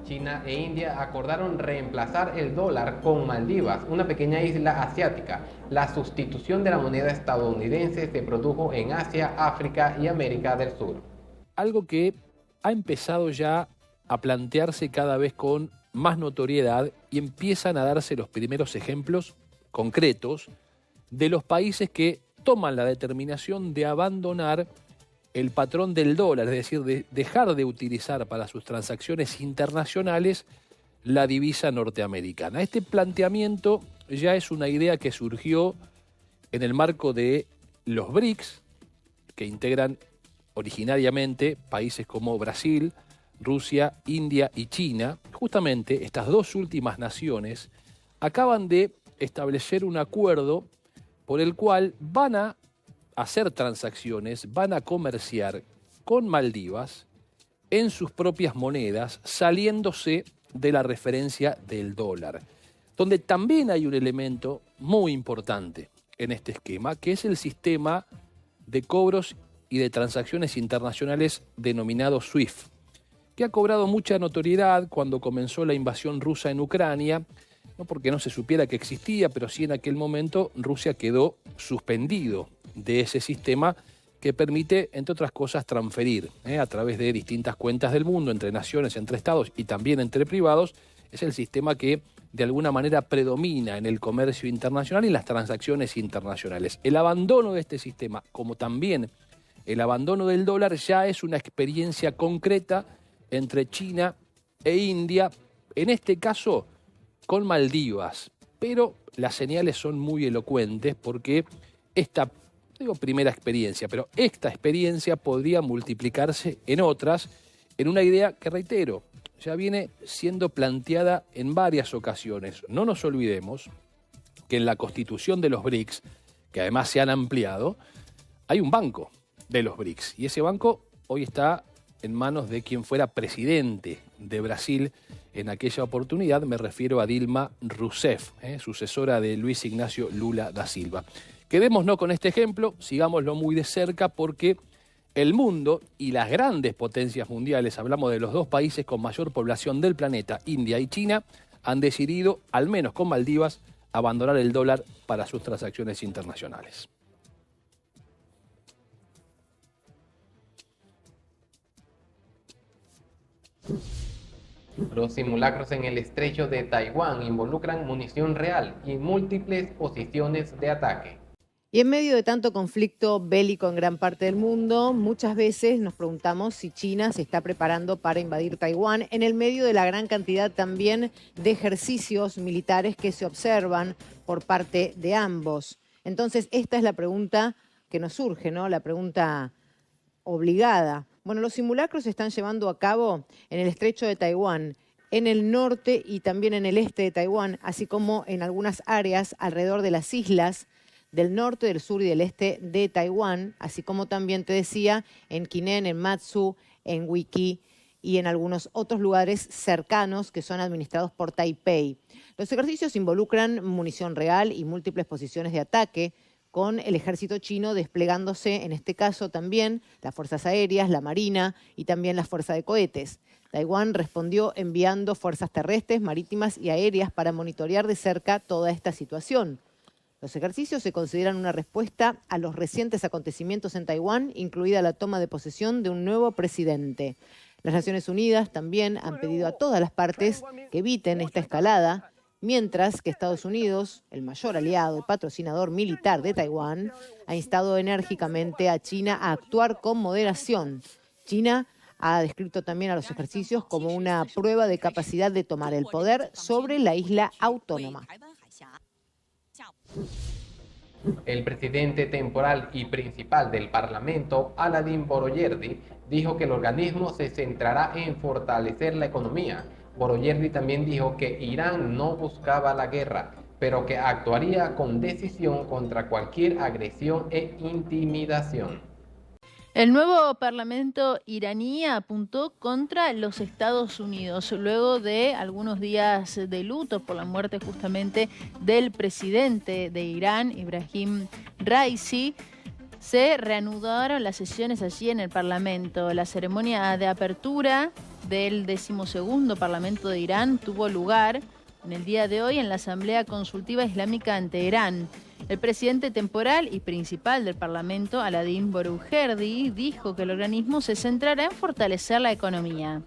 China e India acordaron reemplazar el dólar con Maldivas, una pequeña isla asiática. La sustitución de la moneda estadounidense se produjo en Asia, África y América del Sur. Algo que ha empezado ya a plantearse cada vez con más notoriedad y empiezan a darse los primeros ejemplos concretos de los países que toman la determinación de abandonar el patrón del dólar, es decir, de dejar de utilizar para sus transacciones internacionales la divisa norteamericana. Este planteamiento ya es una idea que surgió en el marco de los BRICS, que integran originariamente países como Brasil, Rusia, India y China. Justamente estas dos últimas naciones acaban de establecer un acuerdo por el cual van a hacer transacciones, van a comerciar con Maldivas en sus propias monedas, saliéndose de la referencia del dólar, donde también hay un elemento muy importante en este esquema, que es el sistema de cobros y de transacciones internacionales denominado SWIFT, que ha cobrado mucha notoriedad cuando comenzó la invasión rusa en Ucrania, no porque no se supiera que existía, pero sí en aquel momento Rusia quedó suspendido de ese sistema que permite, entre otras cosas, transferir a través de distintas cuentas del mundo, entre naciones, entre estados y también entre privados. Es el sistema que de alguna manera predomina en el comercio internacional y en las transacciones internacionales. El abandono de este sistema, como también el abandono del dólar, ya es una experiencia concreta entre China e India, en este caso con Maldivas. Pero las señales son muy elocuentes porque esta, digo primera experiencia, pero esta experiencia podría multiplicarse en otras, en una idea que, reitero, ya viene siendo planteada en varias ocasiones. No nos olvidemos que en la constitución de los BRICS, que además se han ampliado, hay un banco de los BRICS. Y ese banco hoy está en manos de quien fuera presidente de Brasil en aquella oportunidad. Me refiero a Dilma Rousseff, sucesora de Luis Ignacio Lula da Silva. Quedémonos con este ejemplo, sigámoslo muy de cerca porque el mundo y las grandes potencias mundiales, hablamos de los dos países con mayor población del planeta, India y China, han decidido, al menos con Maldivas, abandonar el dólar para sus transacciones internacionales. Los simulacros en el estrecho de Taiwán involucran munición real y múltiples posiciones de ataque. Y en medio de tanto conflicto bélico en gran parte del mundo, muchas veces nos preguntamos si China se está preparando para invadir Taiwán, en el medio de la gran cantidad también de ejercicios militares que se observan por parte de ambos. Entonces, esta es la pregunta que nos surge, ¿no? La pregunta obligada. Bueno, los simulacros se están llevando a cabo en el estrecho de Taiwán, en el norte y también en el este de Taiwán, así como en algunas áreas alrededor de las islas del norte, del sur y del este de Taiwán, así como también te decía en Kinmen, en Matsu, en Wiki y en algunos otros lugares cercanos que son administrados por Taipei. Los ejercicios involucran munición real y múltiples posiciones de ataque, con el ejército chino desplegándose, en este caso también, las fuerzas aéreas, la marina y también las fuerzas de cohetes. Taiwán respondió enviando fuerzas terrestres, marítimas y aéreas para monitorear de cerca toda esta situación. Los ejercicios se consideran una respuesta a los recientes acontecimientos en Taiwán, incluida la toma de posesión de un nuevo presidente. Las Naciones Unidas también han pedido a todas las partes que eviten esta escalada, mientras que Estados Unidos, el mayor aliado y patrocinador militar de Taiwán, ha instado enérgicamente a China a actuar con moderación. China ha descrito también a los ejercicios como una prueba de capacidad de tomar el poder sobre la isla autónoma. El presidente temporal y principal del Parlamento, Aladín Boroyerdi, dijo que el organismo se centrará en fortalecer la economía. Boroyerdi también dijo que Irán no buscaba la guerra, pero que actuaría con decisión contra cualquier agresión e intimidación. El nuevo parlamento iraní apuntó contra los Estados Unidos luego de algunos días de luto por la muerte justamente del presidente de Irán, Ibrahim Raisi. Se reanudaron las sesiones allí en el Parlamento. La ceremonia de apertura del 12º Parlamento de Irán tuvo lugar en el día de hoy en la Asamblea Consultiva Islámica en Teherán. El presidente temporal y principal del Parlamento, Aladín Boroujerdi, dijo que el organismo se centrará en fortalecer la economía.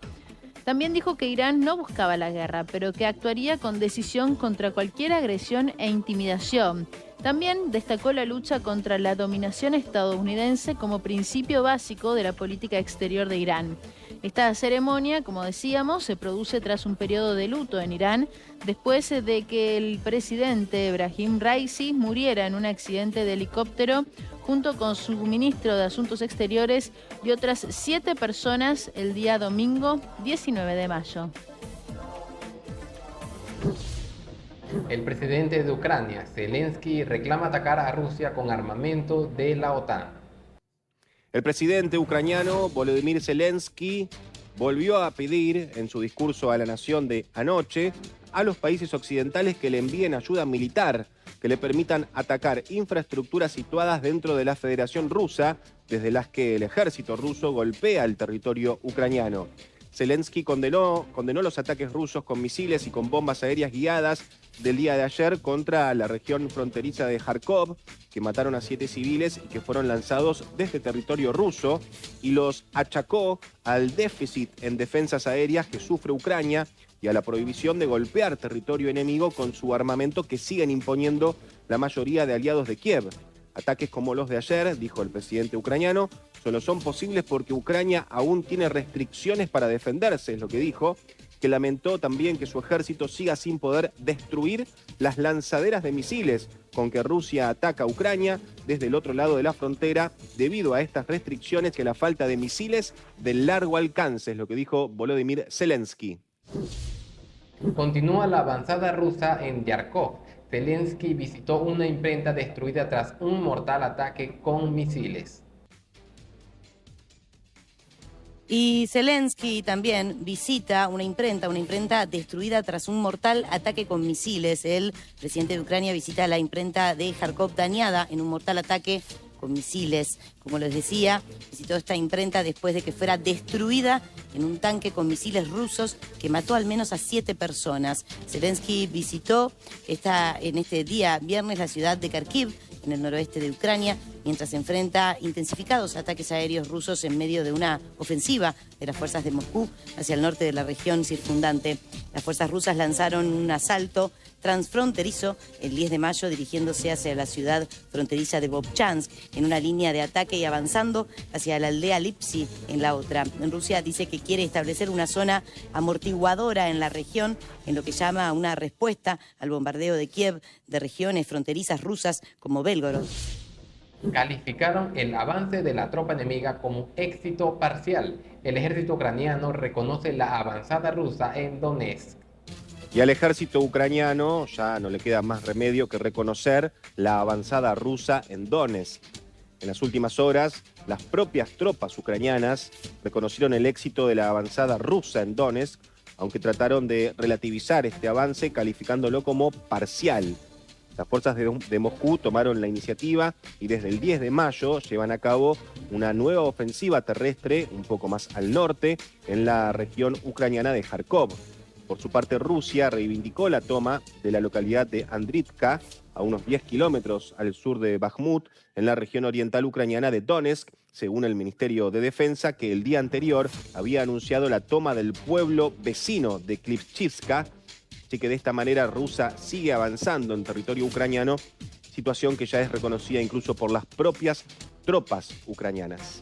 También dijo que Irán no buscaba la guerra, pero que actuaría con decisión contra cualquier agresión e intimidación. También destacó la lucha contra la dominación estadounidense como principio básico de la política exterior de Irán. Esta ceremonia, como decíamos, se produce tras un periodo de luto en Irán, después de que el presidente Ebrahim Raisi muriera en un accidente de helicóptero junto con su ministro de Asuntos Exteriores y otras 7 personas el día domingo 19 de mayo. El presidente de Ucrania, Zelensky, reclama atacar a Rusia con armamento de la OTAN. El presidente ucraniano Volodymyr Zelensky volvió a pedir en su discurso a la nación de anoche a los países occidentales que le envíen ayuda militar, que le permitan atacar infraestructuras situadas dentro de la Federación Rusa, desde las que el ejército ruso golpea el territorio ucraniano. Zelensky condenó los ataques rusos con misiles y con bombas aéreas guiadas del día de ayer contra la región fronteriza de Kharkov, que mataron a 7 civiles y que fueron lanzados desde territorio ruso, y los achacó al déficit en defensas aéreas que sufre Ucrania y a la prohibición de golpear territorio enemigo con su armamento que siguen imponiendo la mayoría de aliados de Kiev. Ataques como los de ayer, dijo el presidente ucraniano, solo son posibles porque Ucrania aún tiene restricciones para defenderse, es lo que dijo, que lamentó también que su ejército siga sin poder destruir las lanzaderas de misiles con que Rusia ataca a Ucrania desde el otro lado de la frontera debido a estas restricciones y a la falta de misiles de largo alcance, es lo que dijo Volodymyr Zelensky. Continúa la avanzada rusa en Yarkov. Zelensky visitó una imprenta destruida tras un mortal ataque con misiles. Y Zelensky también visita una imprenta destruida tras un mortal ataque con misiles. El presidente de Ucrania visita la imprenta de Kharkov dañada en un mortal ataque con misiles. Como les decía, visitó esta imprenta después de que fuera destruida en un tanque con misiles rusos que mató al menos a 7 personas. Zelensky visitó en este día viernes la ciudad de Kharkiv, en el noroeste de Ucrania, mientras se enfrenta intensificados ataques aéreos rusos en medio de una ofensiva de las fuerzas de Moscú hacia el norte de la región circundante. Las fuerzas rusas lanzaron un asalto transfronterizo el 10 de mayo dirigiéndose hacia la ciudad fronteriza de Vovchansk en una línea de ataque y avanzando hacia la aldea Lipsy en la otra. Rusia dice que quiere establecer una zona amortiguadora en la región en lo que llama una respuesta al bombardeo de Kiev de regiones fronterizas rusas como Belgorod. Calificaron el avance de la tropa enemiga como éxito parcial. El ejército ucraniano reconoce la avanzada rusa en Donetsk. Y al ejército ucraniano ya no le queda más remedio que reconocer la avanzada rusa en Donetsk. En las últimas horas, las propias tropas ucranianas reconocieron el éxito de la avanzada rusa en Donetsk, aunque trataron de relativizar este avance calificándolo como parcial. Las fuerzas de Moscú tomaron la iniciativa y desde el 10 de mayo llevan a cabo una nueva ofensiva terrestre un poco más al norte en la región ucraniana de Kharkov. Por su parte, Rusia reivindicó la toma de la localidad de Andriivka, a unos 10 kilómetros al sur de Bakhmut, en la región oriental ucraniana de Donetsk, según el Ministerio de Defensa, que el día anterior había anunciado la toma del pueblo vecino de Klivchivka. Así que de esta manera Rusia sigue avanzando en territorio ucraniano, situación que ya es reconocida incluso por las propias tropas ucranianas.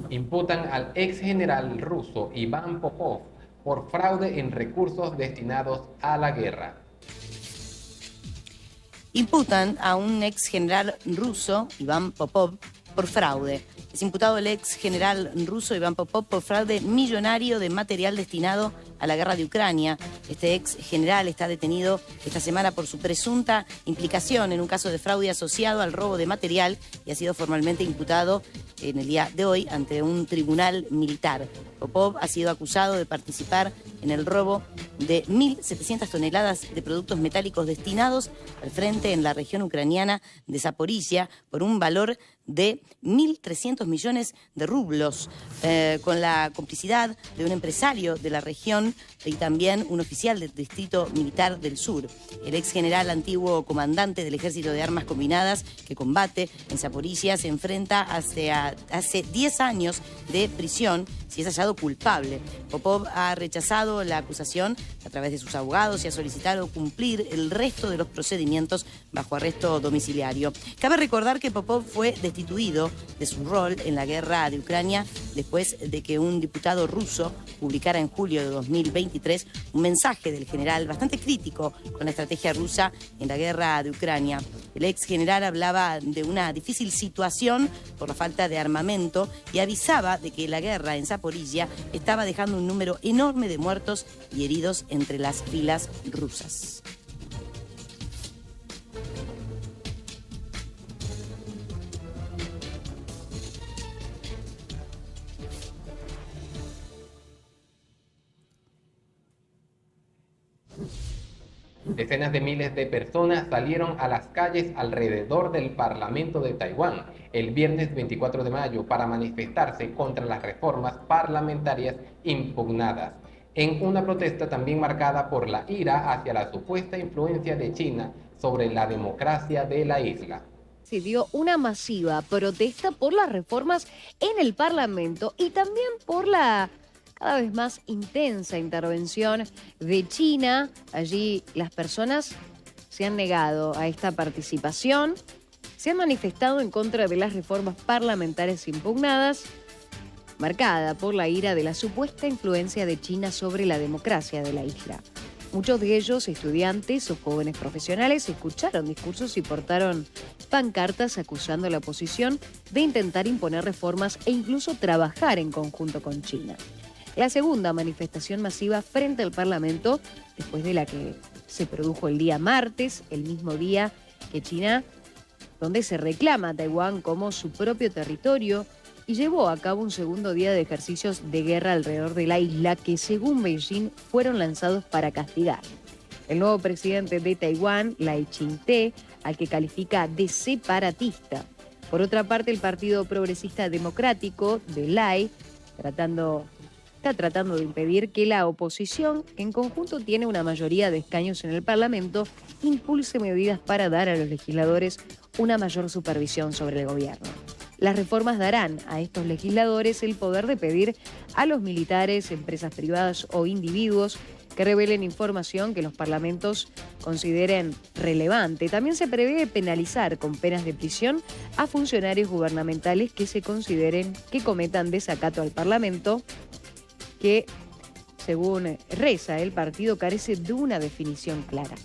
Imputan al ex general ruso Iván Popov por fraude en recursos destinados a la guerra. Imputan a un ex general ruso, Iván Popov, por fraude. Es imputado el ex general ruso Iván Popov por fraude millonario de material destinado a la guerra de Ucrania. Este ex general está detenido esta semana por su presunta implicación en un caso de fraude asociado al robo de material y ha sido formalmente imputado en el día de hoy ante un tribunal militar. Popov ha sido acusado de participar en el robo de 1.700 toneladas de productos metálicos destinados al frente en la región ucraniana de Zaporizhia por un valor de 1.300 millones de rublos, con la complicidad de un empresario de la región y también un oficial del Distrito Militar del Sur. El ex general antiguo comandante del Ejército de Armas Combinadas que combate en Zaporizhia se enfrenta hace 10 años de prisión si es hallado culpable. Popov ha rechazado la acusación a través de sus abogados y ha solicitado cumplir el resto de los procedimientos bajo arresto domiciliario. Cabe recordar que Popov fue destituido de su rol en la guerra de Ucrania después de que un diputado ruso publicara en julio de 2023 un mensaje del general bastante crítico con la estrategia rusa en la guerra de Ucrania. El ex general hablaba de una difícil situación por la falta de armamento y avisaba de que la guerra en Zaporizhia estaba dejando un número enorme de muertos y heridos entre las filas rusas. Decenas de miles de personas salieron a las calles alrededor del Parlamento de Taiwán el viernes 24 de mayo para manifestarse contra las reformas parlamentarias impugnadas, en una protesta también marcada por la ira hacia la supuesta influencia de China sobre la democracia de la isla. Se dio una masiva protesta por las reformas en el Parlamento y también por la cada vez más intensa intervención de China. Allí las personas se han negado a esta participación, se han manifestado en contra de las reformas parlamentarias impugnadas, marcada por la ira de la supuesta influencia de China sobre la democracia de la isla. Muchos de ellos, estudiantes o jóvenes profesionales, escucharon discursos y portaron pancartas acusando a la oposición de intentar imponer reformas e incluso trabajar en conjunto con China. La segunda manifestación masiva frente al Parlamento, después de la que se produjo el día martes, el mismo día que China, donde se reclama a Taiwán como su propio territorio y llevó a cabo un segundo día de ejercicios de guerra alrededor de la isla que, según Beijing, fueron lanzados para castigar. El nuevo presidente de Taiwán, Lai Ching-te, al que califica de separatista. Por otra parte, el Partido Progresista Democrático de Lai está tratando de impedir que la oposición, que en conjunto tiene una mayoría de escaños en el Parlamento, impulse medidas para dar a los legisladores una mayor supervisión sobre el gobierno. Las reformas darán a estos legisladores el poder de pedir a los militares, empresas privadas o individuos que revelen información que los parlamentos consideren relevante. También se prevé penalizar con penas de prisión a funcionarios gubernamentales que se consideren que cometan desacato al Parlamento, que, según reza el partido, carece de una definición clara.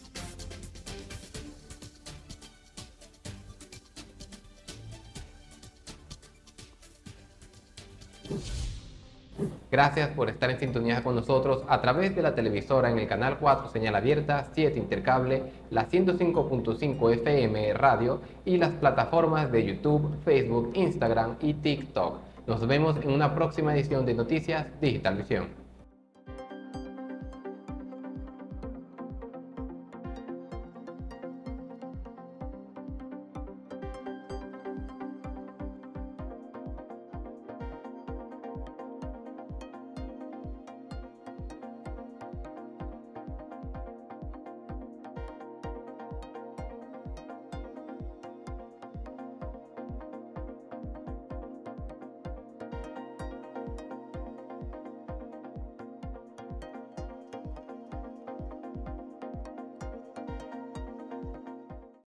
Gracias por estar en sintonía con nosotros a través de la televisora en el canal 4 señal abierta, 7 intercable, la 105.5 FM radio y las plataformas de YouTube, Facebook, Instagram y TikTok. Nos vemos en una próxima edición de Noticias Digital Visión.